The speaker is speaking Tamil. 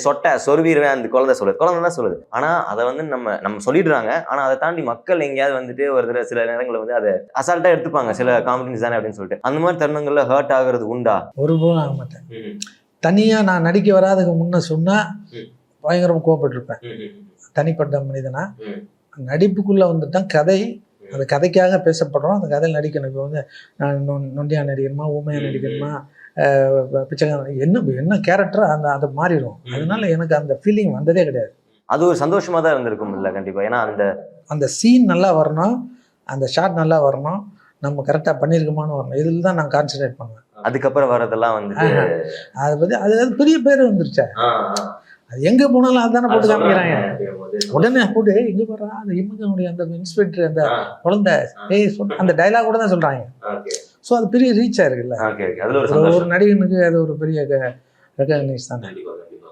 சொட்டை சொருவிடுவேன் அந்த குழந்தை தான் சொல்லுது. ஆனா அதை வந்து நம்ம சொல்லிடுறாங்க. ஆனா அதை தாண்டி மக்கள் எங்கேயாவது வந்துட்டு ஒரு சில நேரங்களில் வந்து அதை அசால்ட்டா எடுத்துப்பாங்க, சில காமெடிஸ் தானே அப்படின்னு சொல்லிட்டு. அந்த மாதிரி தருணங்கள்ல ஹர்ட் ஆகுறது உண்டா? ஒருபோதும் ஆக மாட்டேன். தனியா நான் நடிக்க வராதுக்கு முன்ன சொன்னா பயங்கரமா கோவப்பட்டிருப்பேன். தனிப்பட்ட மனிதனா நடிப்புக்குள்ள வந்துட்டான் கதை, அந்த கதைக்காக பேசப்படுறோம், அந்த கதையில் நடிக்கணும். இப்போ வந்து நான் நொண்டியா நடிக்கணுமா, ஊமையா நடிக்கணுமா, பிச்சைக்காரன் என்ன கேரக்டர் அதை மாறிடும். அதனால எனக்கு அந்த ஃபீலிங் வந்ததே கிடையாது. அது ஒரு சந்தோஷமா தான் இருந்திருக்கும் இல்லை? கண்டிப்பா. ஏன்னா அந்த சீன் நல்லா வரணும், அந்த ஷாட் நல்லா வரணும், நம்ம கரெக்டாக பண்ணியிருக்கோமான்னு வரணும். இதில் தான் நான் கான்சன்ட்ரேட் பண்ணுவேன். அதுக்கப்புறம் வரதெல்லாம் வந்து அதை பற்றி அது பெரிய பேர் வந்துருச்சா, அது எங்க போனாலும் அதுதானே போட்டு காமிக்கிறாங்க. உடனே போட்டு எங்க போறா அந்த இமேஜனுடைய அந்த இன்ஸ்பெக்டர் அந்த குழந்தை அந்த டைலாக் கூட தான் சொல்றாங்க. ஸோ அது பெரிய ரீச் ஆயிருக்குல்ல. ஒரு நடிகனுக்கு அது ஒரு பெரிய ரெகக்னைஸ் தான்.